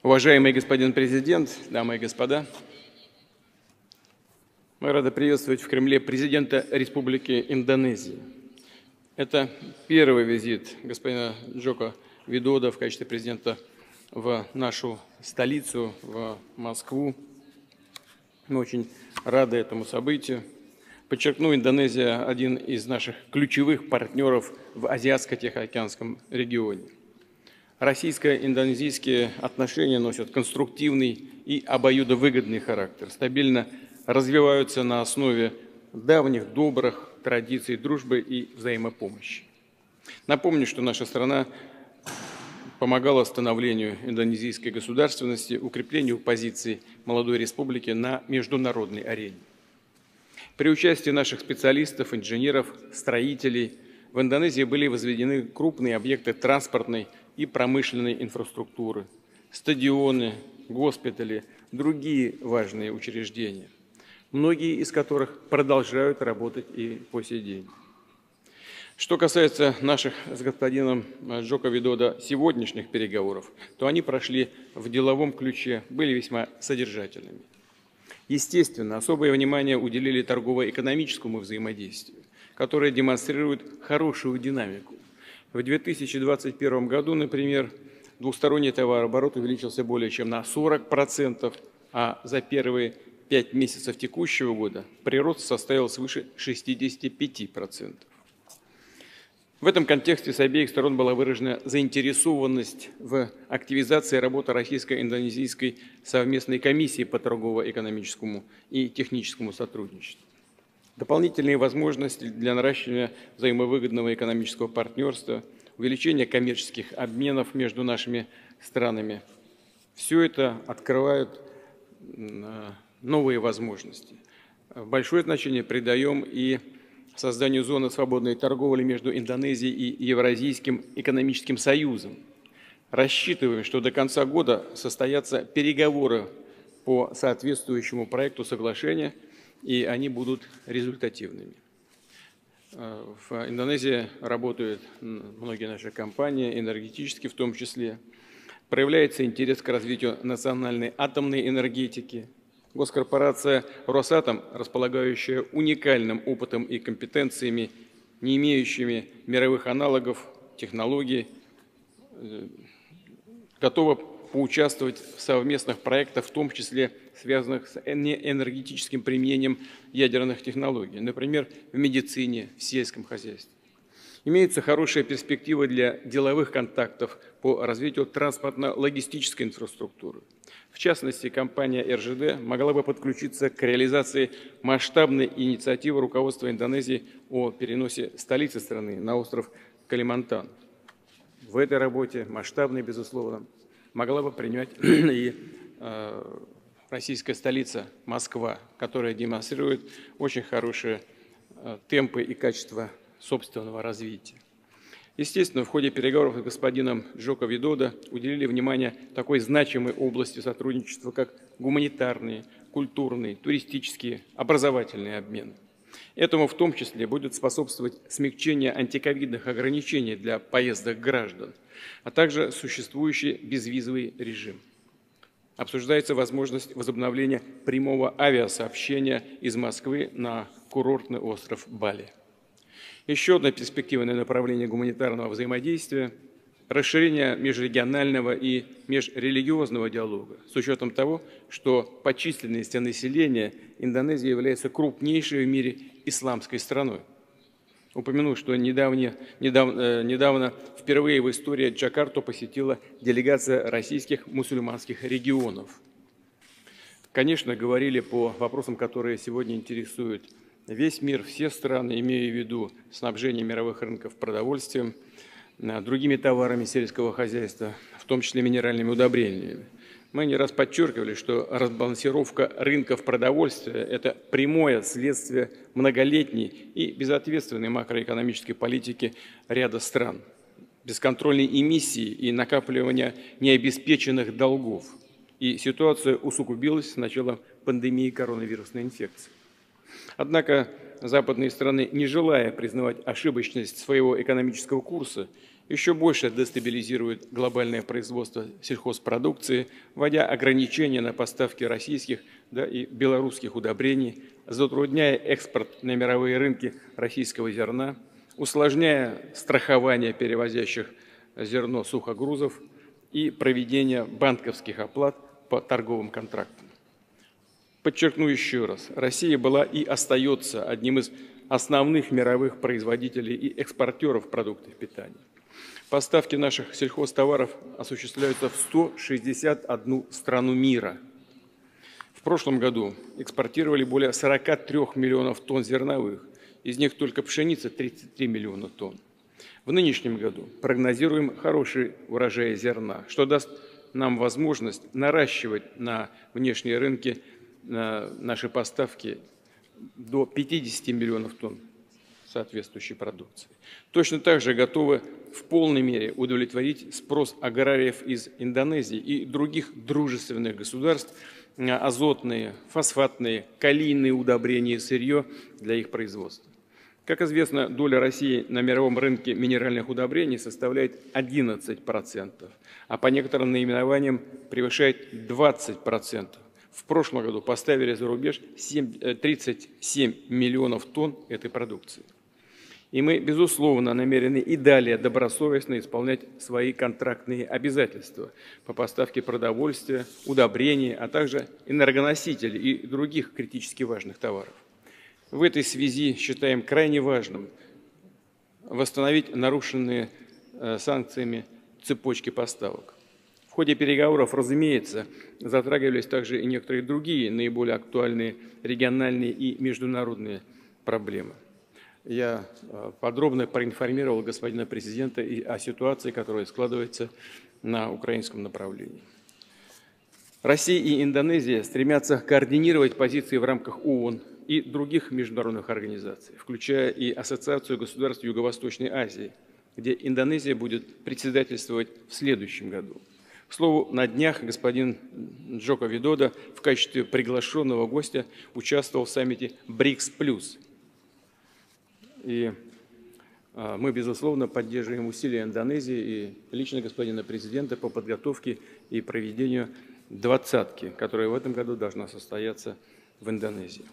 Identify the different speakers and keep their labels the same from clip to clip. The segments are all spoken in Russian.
Speaker 1: Уважаемый господин президент, дамы и господа, мы рады приветствовать в Кремле президента Республики Индонезии. Это первый визит господина Джоко Видодо в качестве президента в нашу столицу, в Москву. Мы очень рады этому событию. Подчеркну, Индонезия – один из наших ключевых партнеров в Азиатско-Тихоокеанском регионе. Российско-индонезийские отношения носят конструктивный и обоюдовыгодный характер, стабильно развиваются на основе давних добрых традиций дружбы и взаимопомощи. Напомню, что наша страна помогала становлению индонезийской государственности, укреплению позиций молодой республики на международной арене. При участии наших специалистов, инженеров, строителей в Индонезии были возведены крупные объекты транспортной и промышленной инфраструктуры, стадионы, госпитали, другие важные учреждения, многие из которых продолжают работать и по сей день. Что касается наших с господином Джоко Видодо сегодняшних переговоров, то они прошли в деловом ключе, были весьма содержательными. Естественно, особое внимание уделили торгово-экономическому взаимодействию, которое демонстрирует хорошую динамику. В 2021 году, например, двусторонний товарооборот увеличился более чем на 40%, а за первые 5 месяцев текущего года прирост составил свыше 65%. В этом контексте с обеих сторон была выражена заинтересованность в активизации работы Российско-Индонезийской совместной комиссии по торгово-экономическому и техническому сотрудничеству. Дополнительные возможности для наращивания взаимовыгодного экономического партнерства, увеличения коммерческих обменов между нашими странами – все это открывает новые возможности. Большое значение придаем и созданию зоны свободной торговли между Индонезией и Евразийским экономическим союзом. Рассчитываем, что до конца года состоятся переговоры по соответствующему проекту соглашения, и они будут результативными. В Индонезии работают многие наши компании, энергетические в том числе. Проявляется интерес к развитию национальной атомной энергетики. Госкорпорация «Росатом», располагающая уникальным опытом и компетенциями, не имеющими мировых аналогов, технологий, готова поучаствовать в совместных проектах, в том числе связанных с энергетическим применением ядерных технологий, например, в медицине, в сельском хозяйстве. Имеются хорошие перспективы для деловых контактов по развитию транспортно-логистической инфраструктуры. В частности, компания РЖД могла бы подключиться к реализации масштабной инициативы руководства Индонезии о переносе столицы страны на остров Калимантан. В этой работе, масштабной, безусловно, могла бы принять и российская столица Москва, которая демонстрирует очень хорошие темпы и качество собственного развития. Естественно, в ходе переговоров с господином Джоко Видодо уделили внимание такой значимой области сотрудничества, как гуманитарные, культурные, туристические, образовательные обмены. Этому в том числе будет способствовать смягчение антиковидных ограничений для поездок граждан, а также существующий безвизовый режим. Обсуждается возможность возобновления прямого авиасообщения из Москвы на курортный остров Бали. Еще одно перспективное направление гуманитарного взаимодействия – расширение межрегионального и межрелигиозного диалога, с учетом того, что по численности населения Индонезия является крупнейшей в мире исламской страной. Упомяну, что недавно впервые в истории Джакарту посетила делегация российских мусульманских регионов. Конечно, говорили по вопросам, которые сегодня интересуют весь мир, все страны, имея в виду снабжение мировых рынков продовольствием, другими товарами сельского хозяйства, в том числе минеральными удобрениями. Мы не раз подчеркивали, что разбалансировка рынков продовольствия – это прямое следствие многолетней и безответственной макроэкономической политики ряда стран, бесконтрольной эмиссии и накапливания необеспеченных долгов. И ситуация усугубилась с начала пандемии коронавирусной инфекции. Однако западные страны, не желая признавать ошибочность своего экономического курса еще больше дестабилизирует глобальное производство сельхозпродукции, вводя ограничения на поставки российских и белорусских удобрений, затрудняя экспорт на мировые рынки российского зерна, усложняя страхование перевозящих зерно сухогрузов и проведение банковских оплат по торговым контрактам. Подчеркну еще раз, Россия была и остается одним из основных мировых производителей и экспортеров продуктов питания. Поставки наших сельхозтоваров осуществляются в 161 страну мира. В прошлом году экспортировали более 43 миллионов тонн зерновых, из них только пшеница 33 миллиона тонн. В нынешнем году прогнозируем хороший урожай зерна, что даст нам возможность наращивать на внешние рынки наши поставки до 50 миллионов тонн соответствующей продукции. Точно так же готовы в полной мере удовлетворить спрос аграриев из Индонезии и других дружественных государств на азотные, фосфатные, калийные удобрения и сырье для их производства. Как известно, доля России на мировом рынке минеральных удобрений составляет 11%, а по некоторым наименованиям превышает 20%. В прошлом году поставили за рубеж 37 миллионов тонн этой продукции. И мы, безусловно, намерены и далее добросовестно исполнять свои контрактные обязательства по поставке продовольствия, удобрений, а также энергоносителей и других критически важных товаров. В этой связи считаем крайне важным восстановить нарушенные санкциями цепочки поставок. В ходе переговоров, разумеется, затрагивались также и некоторые другие наиболее актуальные региональные и международные проблемы. Я подробно проинформировал господина президента и о ситуации, которая складывается на украинском направлении. Россия и Индонезия стремятся координировать позиции в рамках ООН и других международных организаций, включая и Ассоциацию государств Юго-Восточной Азии, где Индонезия будет председательствовать в следующем году. К слову, на днях господин Джоко Видодо в качестве приглашенного гостя участвовал в саммите БРИКС+. И мы, безусловно, поддерживаем усилия Индонезии и лично господина президента по подготовке и проведению двадцатки, которая в этом году должна состояться в Индонезии.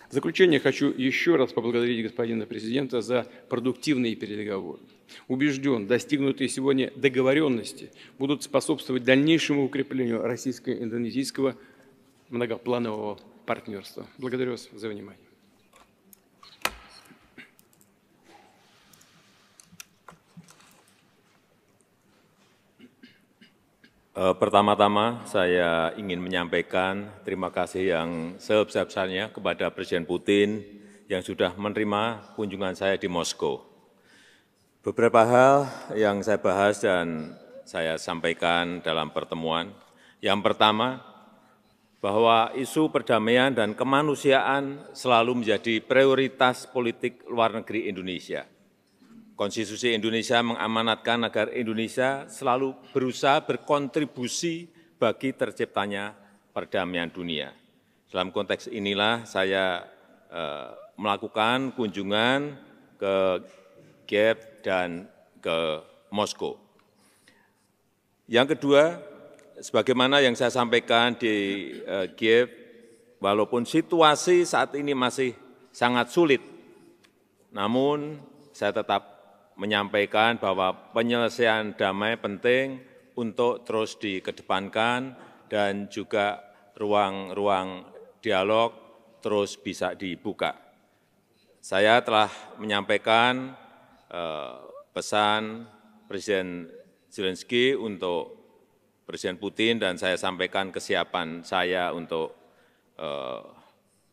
Speaker 1: В заключение хочу еще раз поблагодарить господина президента за продуктивные переговоры. Убежден, достигнутые сегодня договоренности будут способствовать дальнейшему укреплению российско-индонезийского многопланового партнерства. Благодарю вас за внимание.
Speaker 2: Pertama-tama saya ingin menyampaikan terima kasih yang sebesar-besarnya kepada Presiden Putin yang sudah menerima kunjungan saya di Moskow. Beberapa hal yang saya bahas dan saya sampaikan dalam pertemuan. Yang pertama, bahwa isu perdamaian dan kemanusiaan selalu menjadi prioritas politik luar negeri Indonesia. Konstitusi Indonesia mengamanatkan agar Indonesia selalu berusaha berkontribusi bagi terciptanya perdamaian dunia. Dalam konteks inilah saya melakukan kunjungan ke Kiev dan ke Moskow. Yang kedua, sebagaimana yang saya sampaikan di Kiev, walaupun situasi saat ini masih sangat sulit, namun saya tetap menyampaikan bahwa penyelesaian damai penting untuk terus dikedepankan dan juga ruang-ruang dialog terus bisa dibuka. Saya telah menyampaikan pesan Presiden Zelensky untuk Presiden Putin dan saya sampaikan kesiapan saya untuk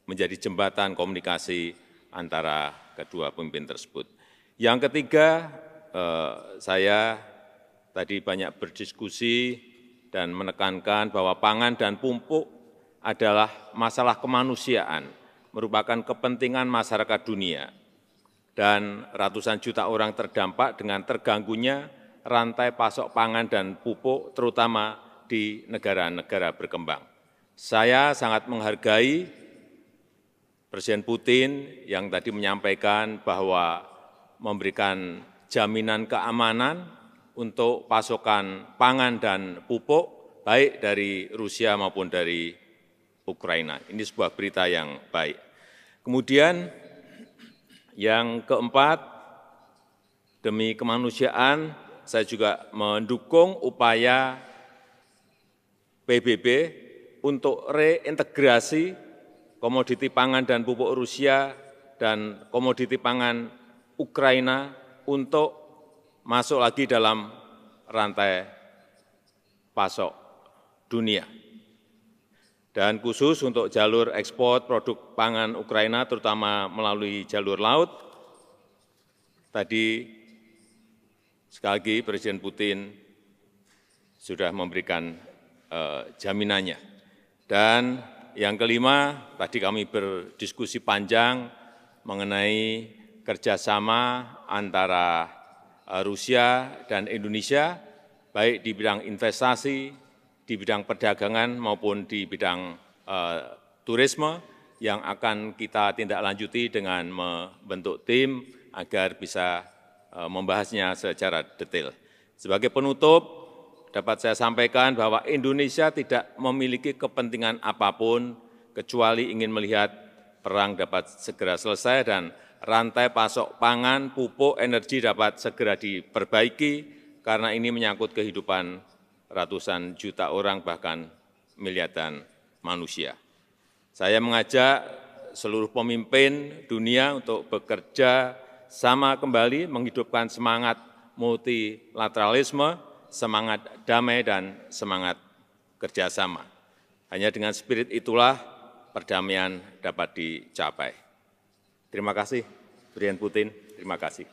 Speaker 2: menjadi jembatan komunikasi antara kedua pemimpin tersebut. Yang ketiga, saya tadi banyak berdiskusi dan menekankan bahwa pangan dan pupuk adalah masalah kemanusiaan, merupakan kepentingan masyarakat dunia, dan ratusan juta orang terdampak dengan terganggunya rantai pasok pangan dan pupuk, terutama di negara-negara berkembang. Saya sangat menghargai Presiden Putin yang tadi menyampaikan bahwa memberikan jaminan keamanan untuk pasokan pangan dan pupuk, baik dari Rusia maupun dari Ukraina. Ini sebuah berita yang baik. Kemudian yang keempat, demi kemanusiaan, saya juga mendukung upaya PBB untuk reintegrasi komoditi pangan dan pupuk Rusia dan komoditi pangan Ukraina untuk masuk lagi dalam rantai pasok dunia. Dan khusus untuk jalur ekspor produk pangan Ukraina, terutama melalui jalur laut, tadi sekali lagi Presiden Putin sudah memberikan jaminannya. Dan yang kelima, tadi kami berdiskusi panjang mengenai kerjasama antara Rusia dan Indonesia, baik di bidang investasi, di bidang perdagangan maupun di bidang turisme, yang akan kita tindak lanjuti dengan membentuk tim agar bisa membahasnya secara detail. Sebagai penutup, dapat saya sampaikan bahwa Indonesia tidak memiliki kepentingan apapun kecuali ingin melihat perang dapat segera selesai dan rantai pasok pangan, pupuk, energi dapat segera diperbaiki, karena ini menyangkut kehidupan ratusan juta orang, bahkan miliaran manusia. Saya mengajak seluruh pemimpin dunia untuk bekerja sama kembali, menghidupkan semangat multilateralisme, semangat damai, dan semangat kerjasama. Hanya dengan spirit itulah perdamaian dapat dicapai. Terima kasih, Presiden Putin. Terima kasih.